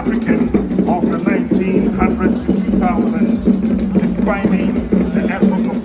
Pan-African of the 1900s to 2000, defining the epoch of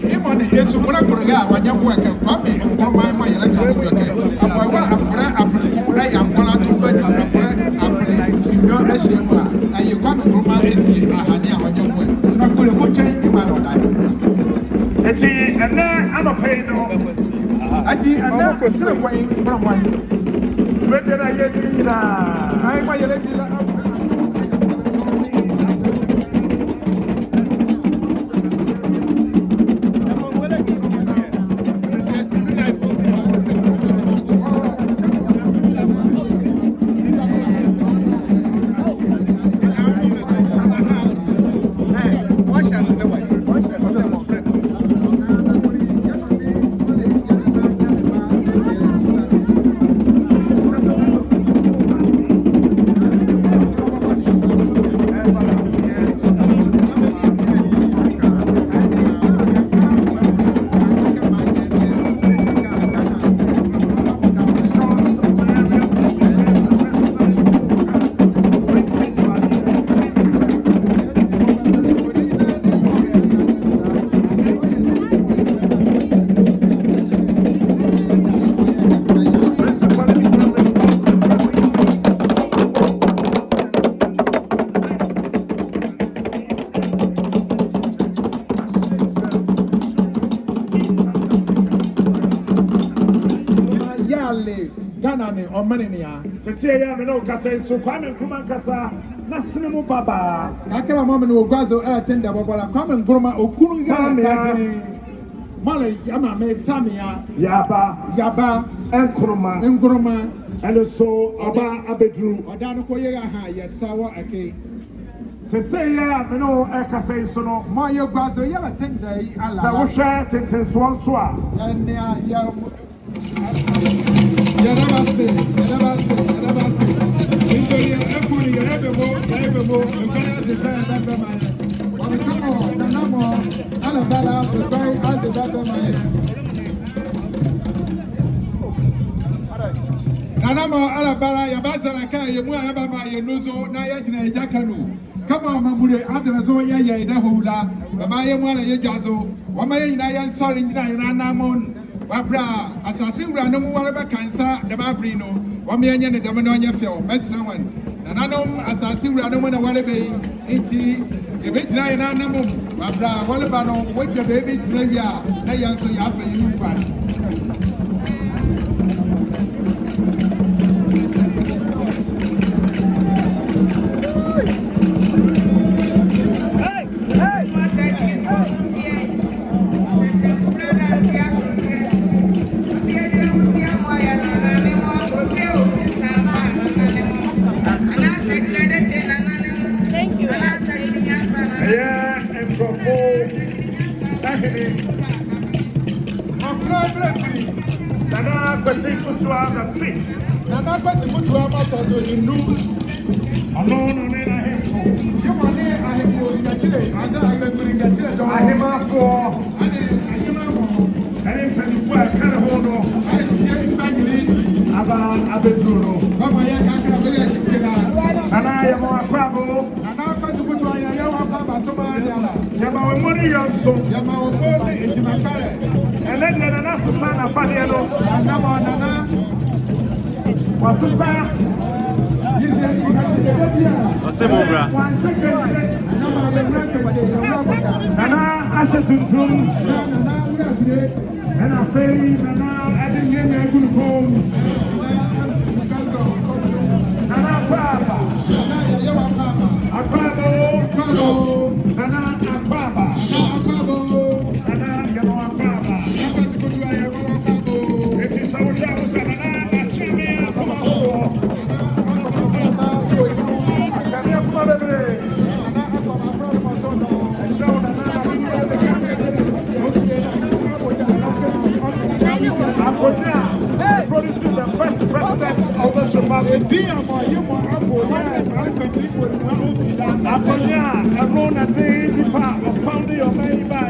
or Manania. Cecilia Menoka says so Kwame Nkrumah Kasa, Nasimo Baba. Akara Mamma will Gazo attend about Kwame Nkrumah Okunya Malay Yama me Samia Yaba Nkrumah and so Aba Abedru Odano Koyaha Yasawa Ake. Cecilia Meno Eka Sono Mayo Gazo Yala Tenda Sawasha Tintin Swanswa and Yarabase. Indolia Ekuni Ebebo, and Gaza Bamaya. On the Kamo, Nanamo, Alabala, the Bay, and the Bamaya. Nanamo, Alabala, Yabasaka, Yamua Abama, Yanuzo, Nayakina, Yakanu. Come on, Mamure, Adanazo, Yaya, Nahula, Bamaya Mala Yajazo, Wamaya Nayan, sorry, Nanamon. Wabra, assassin random whatever cancer, the Babrino, Wamian and Damanonia Fell, best one. Nananum, assassin random one a while bay, 80, a bit nine animum, Wabra, Wallabano, what your baby Trevia, Nayan so Yafa, you one. Nana kwesi kutua na fi. Nana kwesi kutua matazo inu. Ano no ne na hemfo. Yoma ne ahemfo ngachire. Aza agbegbe ngachire do. Ahemafo. Ane ahemafo. Ane mpanyifo akara ho no. Ane fie mbanyiri. Aba abedru no. Baba ya kakra bele akira. Nana ya mo akwabo. Nana kwesi kutua ya ya wa baba so ma ala. Ya ma we moni yonso. Ya ma we moni ejimakare. And then Nana Susana Fadiano, Nana was Susana. One second, Nana Ashazuntum, and I pay Nana adding in a good home. Nana Papa, Aquabo, Nana Aquaba, Nana Yamoa. It is our shadows and an Achimia from a hole. Achimia from a river. And so producing the first president of the Zimbabwe. Aponya, a run at the part of founding your main by a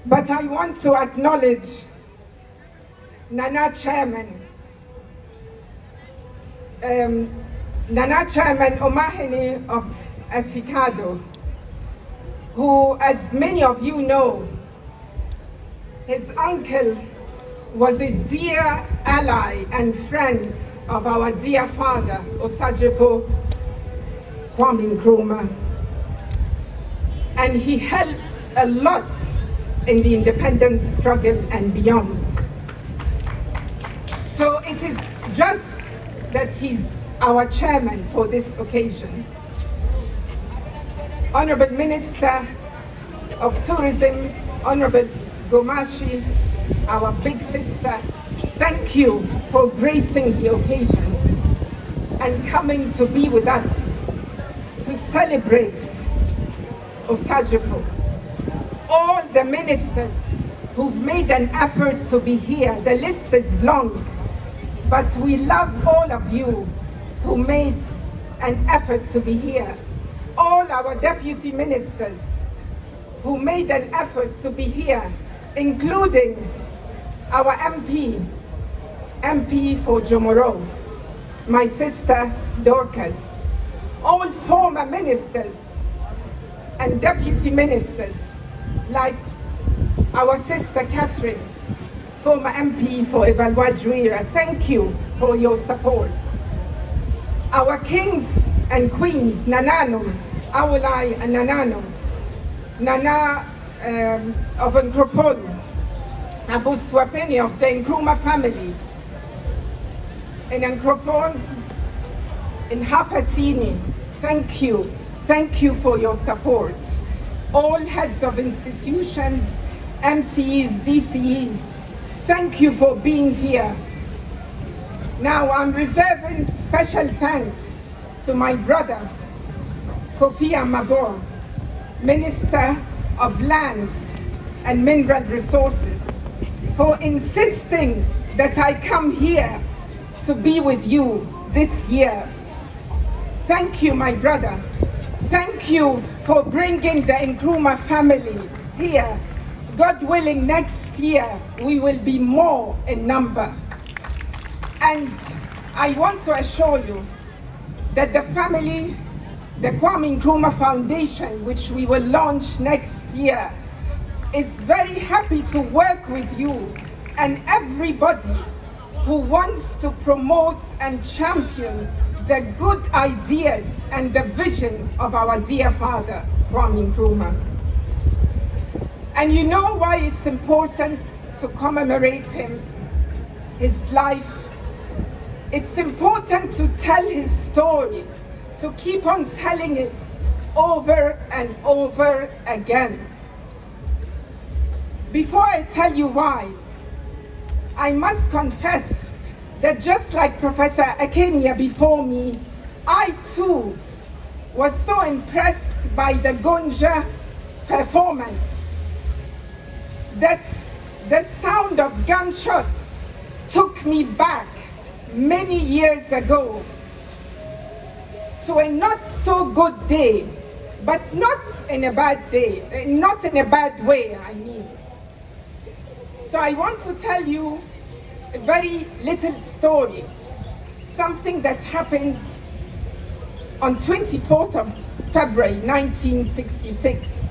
But I want to acknowledge Nana Chairman Omahene of Esikado, who, as many of you know, his uncle was a dear ally and friend of our dear father, Dr. Kwame Nkrumah. And he helped a lot in the independence struggle and beyond. So it is just that he's our chairman for this occasion. Honorable Minister of Tourism, Honorable Gomashi, our big sister, thank you for gracing the occasion and coming to be with us to celebrate Osajifo. All the ministers who've made an effort to be here, the list is long, but we love all of you who made an effort to be here. All our deputy ministers who made an effort to be here, including our MP for Jomoro, my sister Dorcas, all former ministers and deputy ministers like our sister Catherine, former MP for Evalua-Juira, thank you for your support. Our kings and queens, Nanano, Awolai and Nanano, Nana of Nkroful, Abu Swapeni of the Nkrumah family, in Nkroful, in Hafasini, thank you for your support. All heads of institutions, MCEs, DCEs, thank you for being here. Now I'm reserving special thanks to my brother, Kofi Amagor, Minister of Lands and Mineral Resources, for insisting that I come here to be with you this year. Thank you, my brother. Thank you for bringing the Nkrumah family here. God willing, next year we will be more in number. And I want to assure you that the family, the Kwame Nkrumah Foundation, which we will launch next year, is very happy to work with you and everybody who wants to promote and champion the good ideas and the vision of our dear father, Kwame Nkrumah. And you know why it's important to commemorate him, his life. It's important to tell his story, to keep on telling it over and over again. Before I tell you why, I must confess that just like Professor Akenya before me, I too was so impressed by the Gonja performance that the sound of gunshots took me back many years ago to a not so good day, but not in a bad day, not in a bad way, I mean. So I want to tell you a very little story, something that happened on 24th of February 1966.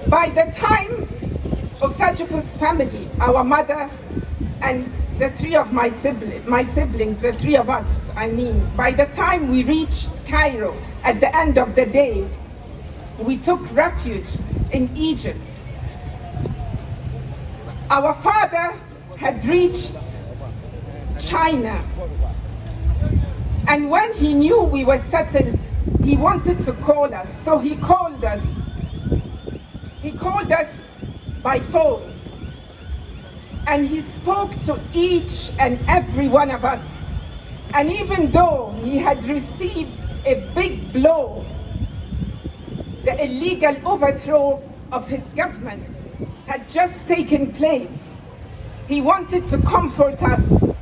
By the time Osajifu's family, our mother and the three of my siblings, the three of us, I mean, by the time we reached Cairo at the end of the day, we took refuge in Egypt. Our father had reached China, and when he knew we were settled, he wanted to call us, so he called us. He called us by phone, and he spoke to each and every one of us. And even though he had received a big blow, the illegal overthrow of his government had just taken place, he wanted to comfort us.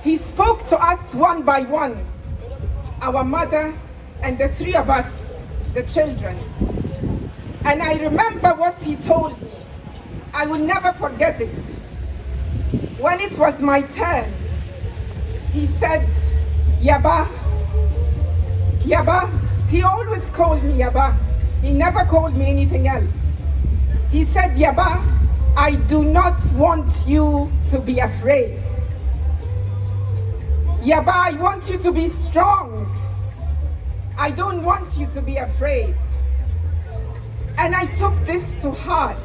He spoke to us one by one, our mother and the three of us, the children. And I remember what he told me. I will never forget it. When it was my turn, he said, Yaba, Yaba. He always called me Yaba. He never called me anything else. He said, Yaba, I do not want you to be afraid. Yaba, I want you to be strong. I don't want you to be afraid. And I took this to heart.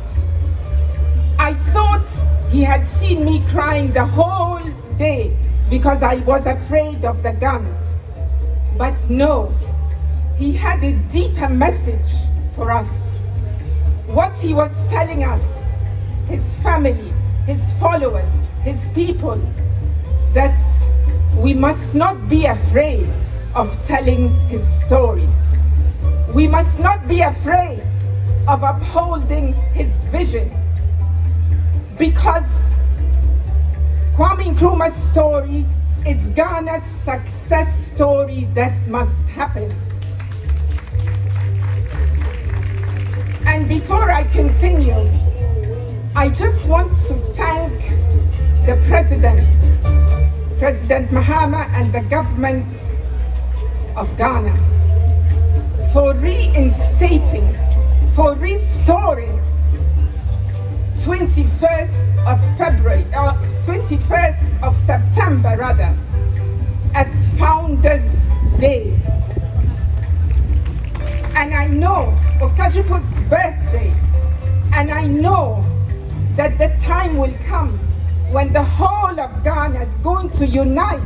I thought he had seen me crying the whole day because I was afraid of the guns. But no, he had a deeper message for us. What he was telling us, his family, his followers, his people, that we must not be afraid of telling his story. We must not be afraid of upholding his vision, because Kwame Nkrumah's story is Ghana's success story that must happen. And before I continue, I just want to thank the President Mahama, and the government of Ghana for reinstating, for restoring 21st of September rather, as Founders Day. And I know Osajifo's birthday, and I know that the time will come when the whole of Ghana is going to unite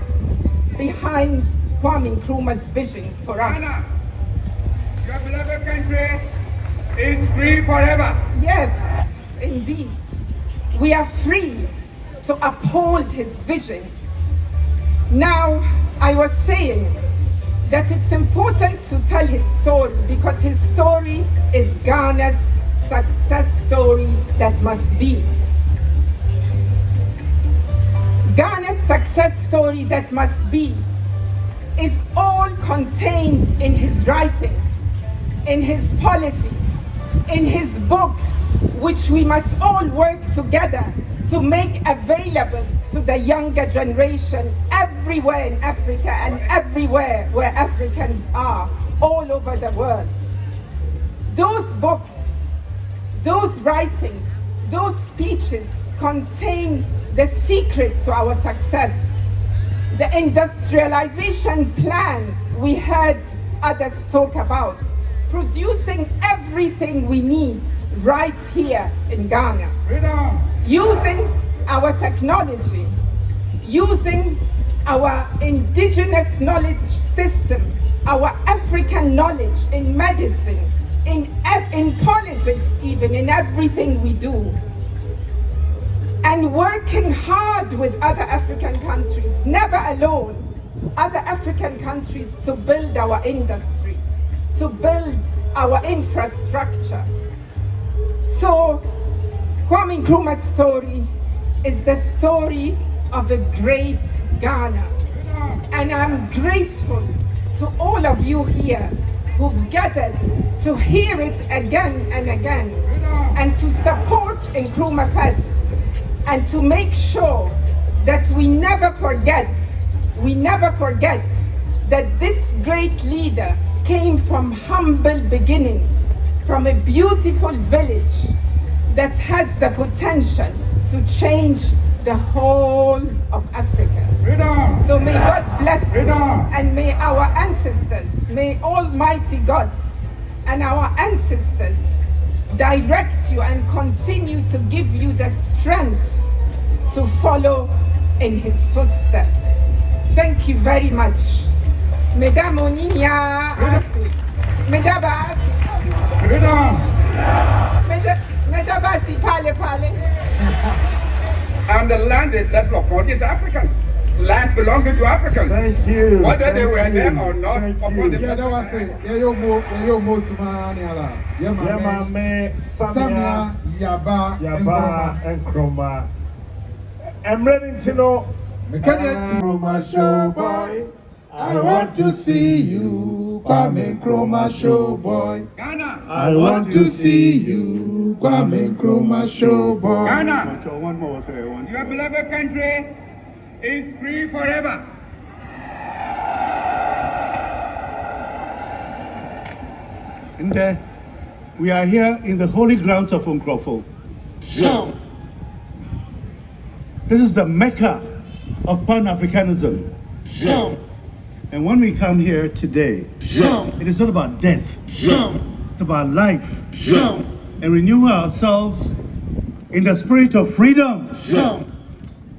behind Kwame Nkrumah's vision for us. Ghana, your beloved country is free forever. Yes, indeed. We are free to uphold his vision. Now, I was saying that it's important to tell his story because his story is Ghana's success story that must be. Ghana's success story that must be is all contained in his writings, in his policies, in his books, which we must all work together to make available to the younger generation everywhere in Africa and everywhere where Africans are, all over the world. Those books, those writings, those speeches contain the secret to our success. The industrialization plan we heard others talk about, producing everything we need right here in Ghana. Using our technology, using our indigenous knowledge system, our African knowledge in medicine, in politics even, in everything we do. And working hard with other African countries, never alone, other African countries to build our industries, to build our infrastructure. So, Kwame Nkrumah's story is the story of a great Ghana. And I'm grateful to all of you here who've gathered to hear it again and again, and to support Nkrumah Fest, and to make sure that we never forget that this great leader came from humble beginnings, from a beautiful village that has the potential to change the whole of Africa. So may God bless you, and may our ancestors, may Almighty God and our ancestors direct you and continue to give you the strength to follow in his footsteps. Thank you very much. Mesdames, Oninia, Mesdames, And the land is set upon is African. Land belonging to Africans. Thank you. Whether they were there or not, upon the Yeah, that was it. Yeah, you mo sumaniala. Yeah, Yamame Samia Yaba Nkrumah. I'm ready to know. Nkrumah show boy. I want to see you, Kwame Nkrumah showboy. Ghana. I want to see you, Kwame Nkrumah showboy. Ghana. One more, sir. Your beloved country is free forever. And we are here in the holy grounds of Nkroful. Show. This is the Mecca of Pan-Africanism. Show. And when we come here today, Show. it is not about death. Show. It's about life. Show. And renew ourselves in the spirit of freedom. Show.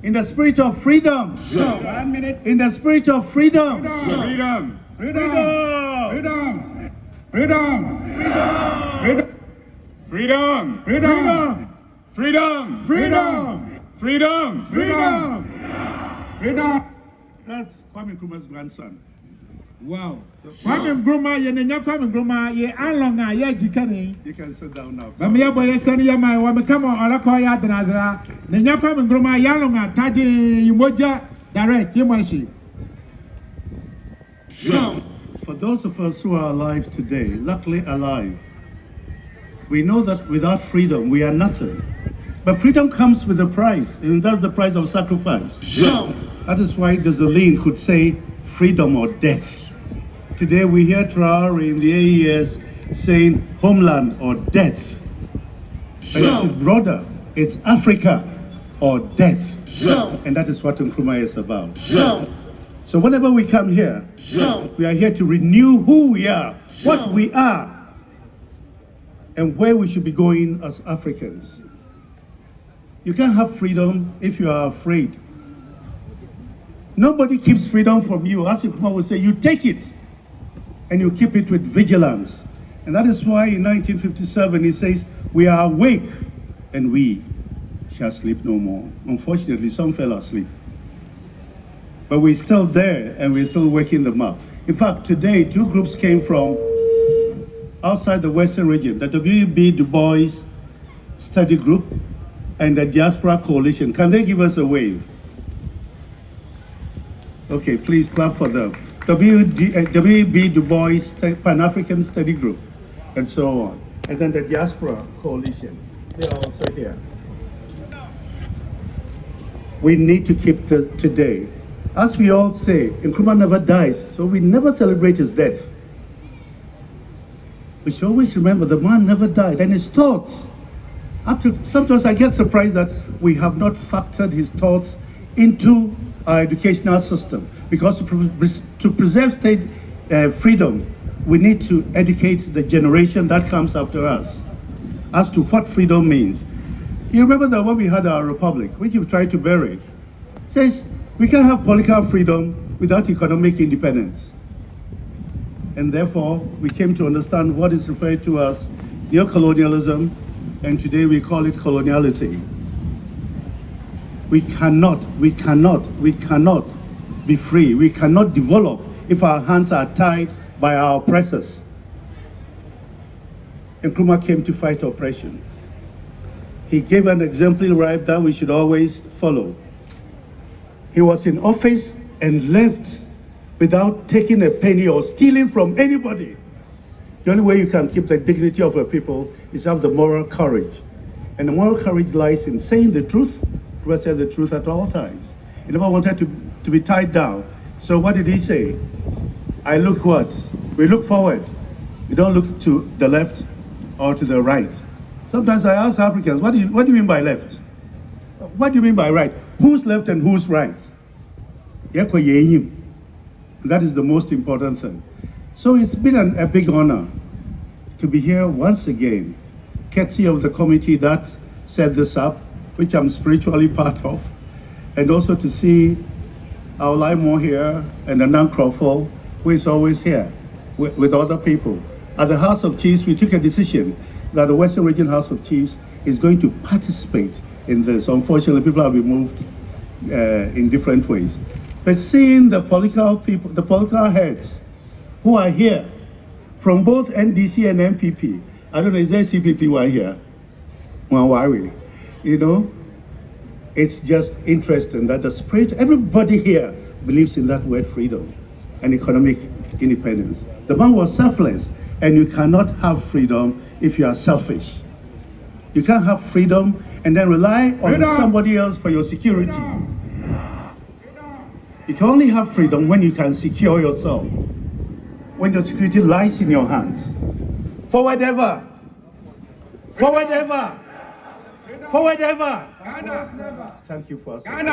In the spirit of freedom. Show. 1 minute. In the spirit of freedom. Freedom. Freedom. Freedom. Freedom. Freedom. Freedom. Freedom. Freedom. Freedom. Freedom. Freedom. Freedom. That's Kwame Nkrumah's grandson. Wow. Kwame Nkrumah, ye nenya Kwame Nkrumah, ye alonga ye jikani. You can sit down now. Mami ya boye sani ya mai wa mekamo alako ya danazra. Nenya Kwame Nkrumah ya alonga taji yumoja direct yemwashi. Show. For those of us who are alive today, luckily alive, we know that without freedom we are nothing. But freedom comes with a price, and that's the price of sacrifice. Show. That is why Desalegn could say freedom or death. Today we hear Traore in the AES saying homeland or death. But it's broader, it's Africa or death. Show. And that is what Nkrumah is about. Show. So whenever we come here, Show. we are here to renew who we are, what we are, and where we should be going as Africans. You can't have freedom if you are afraid. Nobody keeps freedom from you. As Nkrumah would say, you take it and you keep it with vigilance. And that is why in 1957 he says, we are awake and we shall sleep no more. Unfortunately, some fell asleep. But we're still there and we're still waking them up. In fact, today, 2 groups came from outside the Western region, the W.E.B. Du Bois Study Group and the Diaspora Coalition. Can they give us a wave? Okay, please clap for them. W.E.B. Du Bois Pan-African Study Group, and so on. And then the Diaspora Coalition, they are also here. We need to keep today. As we all say, Nkrumah never dies, so we never celebrate his death. We should always remember the man never died, and his thoughts. Sometimes I get surprised that we have not factored his thoughts into our educational system, because to preserve state freedom, we need to educate the generation that comes after us as to what freedom means. You remember that when we had our republic, which you've tried to bury, says we can't have political freedom without economic independence. And therefore, we came to understand what is referred to as neocolonialism, and today we call it coloniality. We cannot be free. We cannot develop if our hands are tied by our oppressors. Nkrumah came to fight oppression. He gave an exemplary life that we should always follow. He was in office and left without taking a penny or stealing from anybody. The only way you can keep the dignity of a people is to have the moral courage. And the moral courage lies in saying the truth. Nkrumah said the truth at all times. He never wanted to be tied down. So what did he say? I look what? We look forward. We don't look to the left or to the right. Sometimes I ask Africans, what do you mean by left? What do you mean by right? Who's left and who's right? And that is the most important thing. So it's been a big honor to be here once again, courtesy of the committee that set this up, which I'm spiritually part of, and also to see our Limo here and the Nkroful, who is always here with other people. At the House of Chiefs, we took a decision that the Western Region House of Chiefs is going to participate in this. Unfortunately, people have been moved in different ways. But seeing the political people, the political heads who are here from both NDC and MPP, I don't know, is there CPP who are here? You know, it's just interesting that the spirit, everybody here believes in that word freedom. and economic independence. The man was selfless, and you cannot have freedom if you are selfish. You can't have freedom and then rely on somebody else for your security. You can only have freedom when you can secure yourself, when your security lies in your hands. Forward ever! Forward ever! Forward ever! Thank you for asking.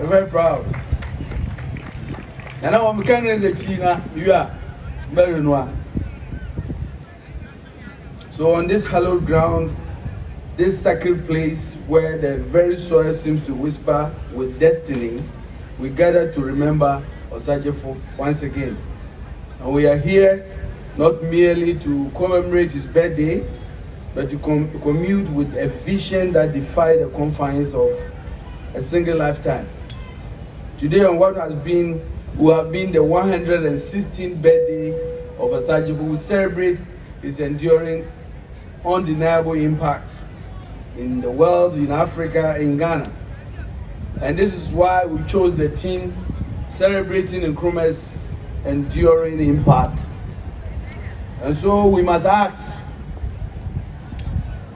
Very proud. And now I'm carrying the China, you are very noir. So on this hallowed ground, this sacred place where the very soil seems to whisper with destiny, we gather to remember Osajefo once again. And we are here not merely to commemorate his birthday, but to commute with a vision that defied the confines of a single lifetime. Today on what has been, who have been the 116th birthday of Osajefo, we celebrate his enduring, undeniable impact in the world, in Africa, in Ghana. And this is why we chose the theme celebrating Nkrumah's enduring impact. And so we must ask,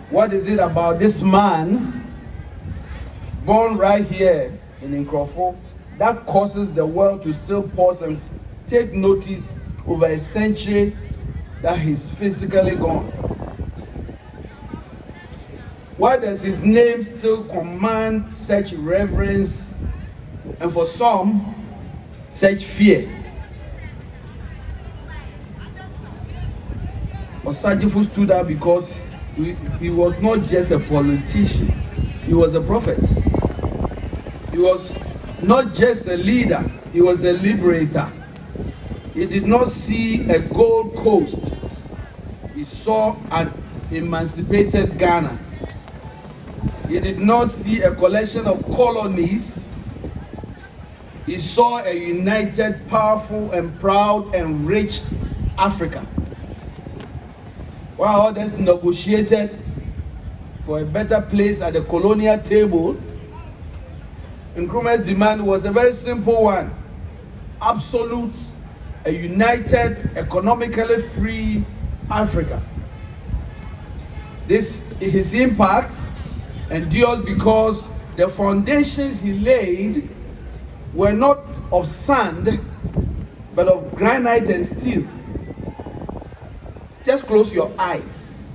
what is it about this man born right here in Nkroful that causes the world to still pause and take notice over a century that he's physically gone? Why does his name still command such reverence and for some, such fear? Osajefo stood out because he was not just a politician, he was a prophet. He was not just a leader, he was a liberator. He did not see a Gold Coast, he saw an emancipated Ghana. He did not see a collection of colonies, he saw a united, powerful, and proud and rich Africa. While others negotiated for a better place at the colonial table, Nkrumah's demand was a very simple one: absolute, a united, economically free Africa. His impact endures because the foundations he laid were not of sand, but of granite and steel. Just close your eyes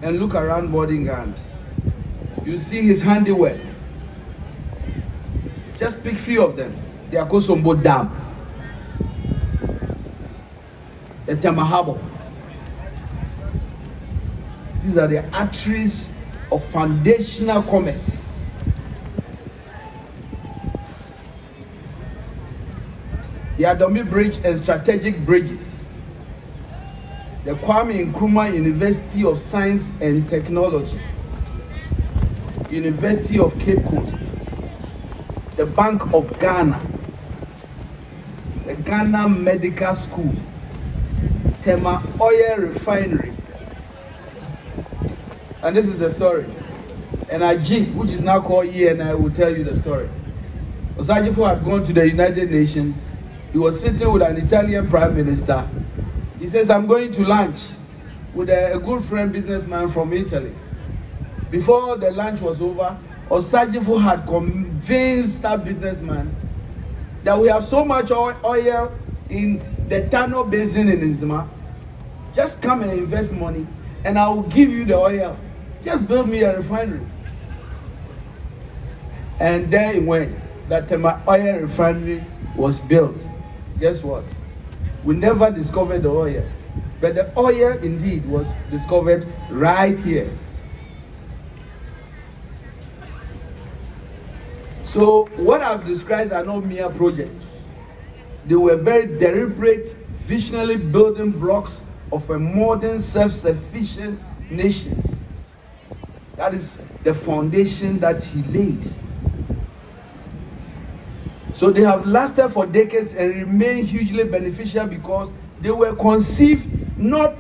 and look around modern Ghana. You see his handiwork. Just pick few of them. The Akosombo Dam, the Temahabo. These are the arteries of foundational commerce. The Adomi Bridge and strategic bridges. The Kwame Nkrumah University of Science and Technology, University of Cape Coast, the Bank of Ghana, the Ghana Medical School, Tema Oil Refinery. And this is the story. And Ajit, which is now called ENI, will tell you the story. Osajefo had gone to the United Nations. He was sitting with an Italian Prime Minister. He says, I'm going to lunch with a good friend, businessman from Italy. Before the lunch was over, Osajefo had convinced that businessman that we have so much oil in the Tano Basin in Nzima. Just come and invest money and I will give you the oil. Just build me a refinery. And there it went. That oil refinery was built. Guess what? We never discovered the oil, but the oil indeed was discovered right here. So what I've described are not mere projects. They were very deliberate, visionary building blocks of a modern, self-sufficient nation. That is the foundation that he laid. So they have lasted for decades and remain hugely beneficial because they were conceived not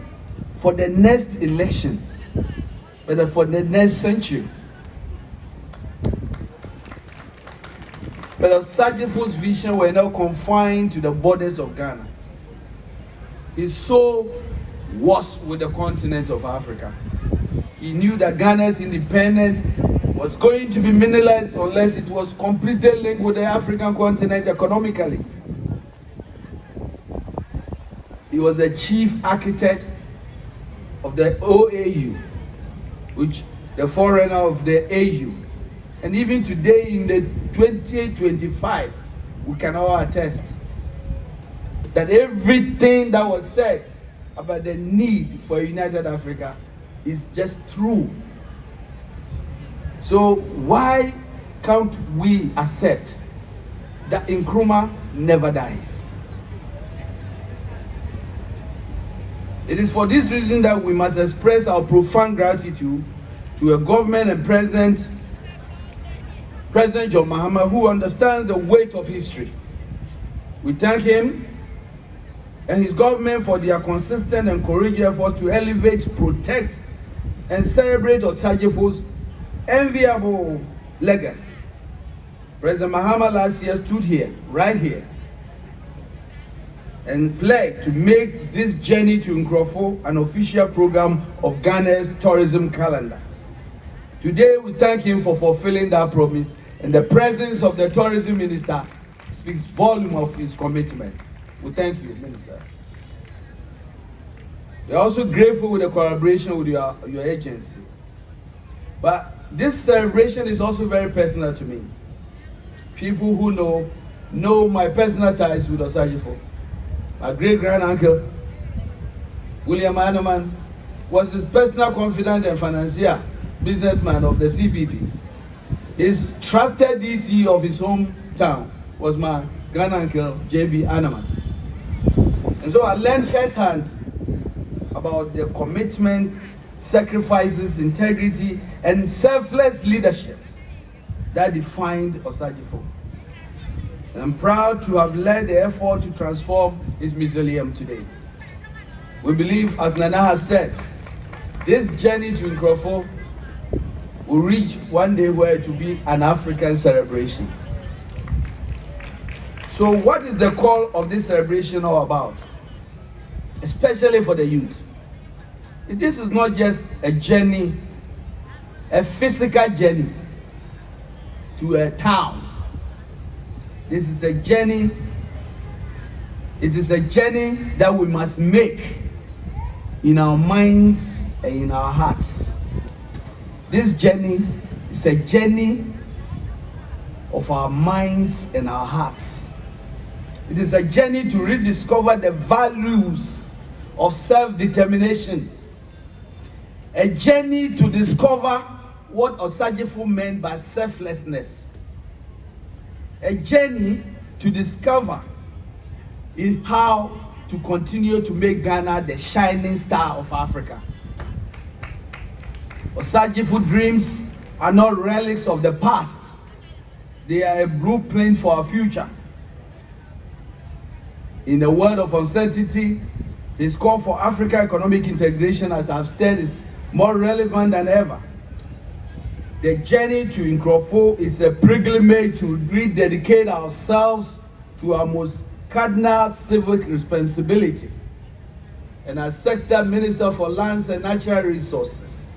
for the next election, but for the next century. But Osagyefo's vision were not confined to the borders of Ghana. His soul was with the continent of Africa. He knew that Ghana's independence was going to be meaningless unless it was completely linked with the African continent economically. He was the chief architect of the OAU, which the forerunner of the AU. And even today in the 2025, we can all attest that everything that was said about the need for a united Africa is just true. So why can't we accept that Nkrumah never dies? It is for this reason that we must express our profound gratitude to a government and President John Mahama, who understands the weight of history. We thank him and his government for their consistent and courageous efforts to elevate, protect, and celebrate Osagyefo's enviable legacy. President Mahama last year stood here, right here, and pledged to make this journey to Nkroful an official program of Ghana's tourism calendar. Today, we thank him for fulfilling that promise, and the presence of the tourism minister speaks volume of his commitment. We thank you, Minister. We are also grateful with the collaboration with your agency. But this celebration is also very personal to me. People who know my personal ties with Osagyefo. My great-grand-uncle, William Anoman, was his personal confidant and financier, businessman of the CPP. His trusted DC of his hometown was my grand-uncle, J.B. Anoman. And so I learned firsthand about the commitment, sacrifices, integrity, and selfless leadership that defined Osagyefo. I'm proud to have led the effort to transform his mausoleum today. We believe, as Nana has said, this journey to Nkroful will reach one day where it will be an African celebration. So what is the call of this celebration all about? Especially for the youth. This is not just a journey, a physical journey to a town. This is a journey. It is a journey that we must make in our minds and in our hearts. This journey is a journey of our minds and our hearts. It is a journey to rediscover the values of self-determination. A journey to discover what Osagyefo meant by selflessness. A journey to discover how to continue to make Ghana the shining star of Africa. Osagyefo dreams are not relics of the past. They are a blueprint for our future. In a world of uncertainty, his call for African economic integration, as I've said, is more relevant than ever. The journey to Nkroful is a pilgrimage to rededicate ourselves to our most cardinal civic responsibility. And as Sector Minister for Lands and Natural Resources,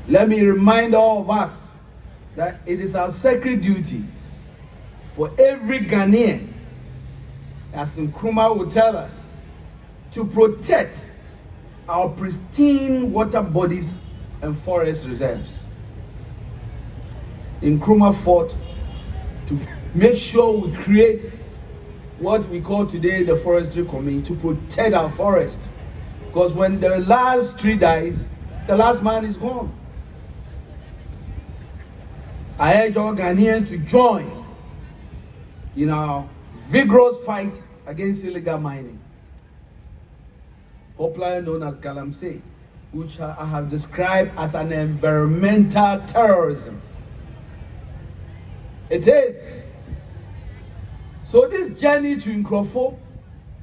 let me remind all of us that it is our sacred duty for every Ghanaian, as Nkrumah will tell us, to protect our pristine water bodies and forest reserves. Nkrumah fought to make sure we create what we call today the forestry community, to protect our forest. Because when the last tree dies, the last man is gone. I urge all Ghanaians to join in our vigorous fight against illegal mining, popularly known as Galamsey, which I have described as an environmental terrorism. It is. So this journey to Nkroful,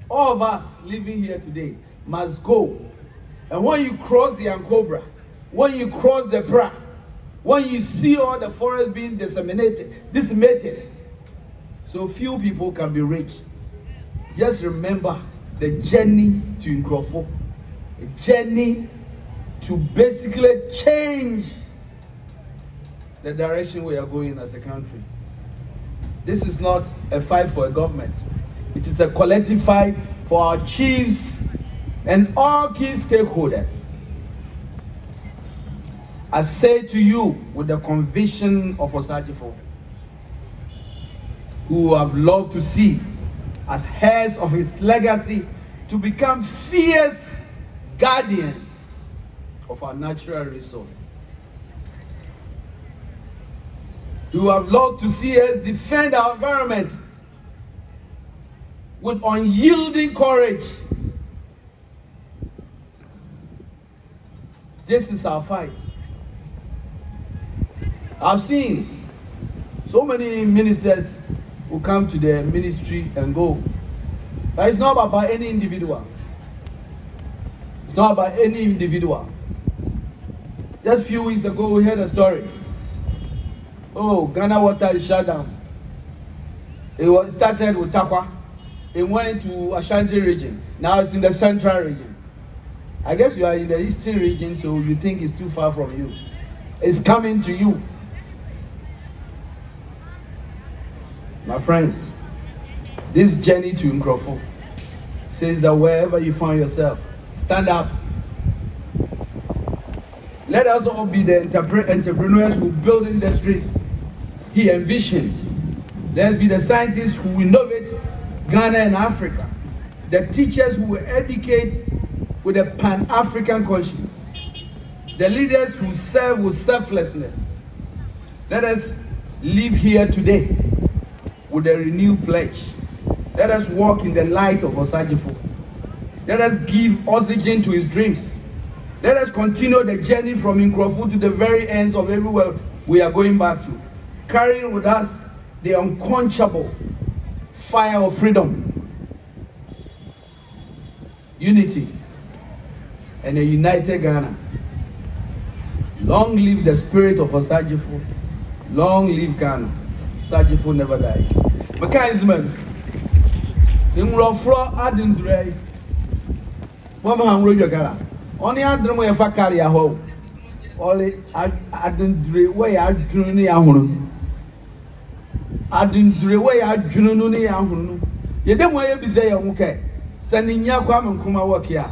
all of us living here today must go. And when you cross the Ankobra, when you cross the Bra, When you see all the forest being decimated, so few people can be rich. Just remember the journey to Nkroful, a journey to basically change the direction we are going as a country. This is not a fight for a government. It is a collective fight for our chiefs and all key stakeholders. I say to you with the conviction of Osajifo, who have loved to see as heirs of his legacy to become fierce guardians of our natural resources. Who have loved to see us defend our environment with unyielding courage. This is our fight. I've seen so many ministers who come to the ministry and go. But it's not about any individual. It's not about any individual. Just a few weeks ago, we heard a story. Oh, Ghana water is shut down. It started with Takwa. It went to Ashanti region. Now it's in the central region. I guess you are in the eastern region, so you think it's too far from you. It's coming to you. My friends, this journey to Nkroful says that wherever you find yourself, stand up. Let us all be the entrepreneurs who build industries he envisioned. Let's be the scientists who innovate Ghana and Africa. The teachers who educate with a Pan-African conscience. The leaders who serve with selflessness. Let us live here today with a renewed pledge. Let us walk in the light of Osajifo. Let us give oxygen to his dreams. Let us continue the journey from Nkroful to the very ends of everywhere we are going back to, carrying with us the unquenchable fire of freedom, unity, and a united Ghana. Long live the spirit of Osajifo. Long live Ghana. Osajifo never dies. Mechanism. Nkroful adindre. Wama hamro jogara. Oni adremo ye fa carry aho. Only adindre we adwunu ne ahunu. Adindre we adwunu ne ahunu. Ye dem we bize ye nwoke. Saninya Kwame Nkrumah work here.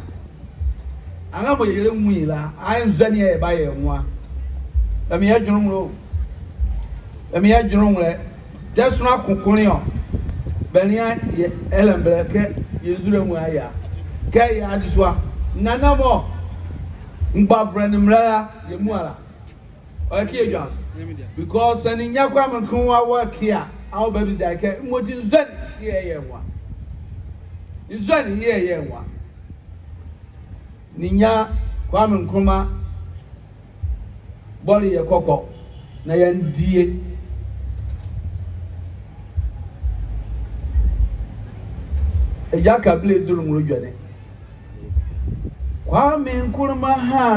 Anga mo yele nwila. Ayi nzani ye ba ye nwa. Emi adwunu ro. Emi adwunu re. Desuna konkoni o. Benia ye elemble ke yezure mu aya. Ke ya adiswa. Nana mo. Mba friend mra ye mu ala. Okay just. Because Saninya Kwame Nkrumah work here. Our babies are ke moti nzani ye nwa. Nzani ye nwa. Ninya Kwame Nkrumah boli ye koko na ye ndie. Eja kabile duru mu jwane. Kwame Nkrumah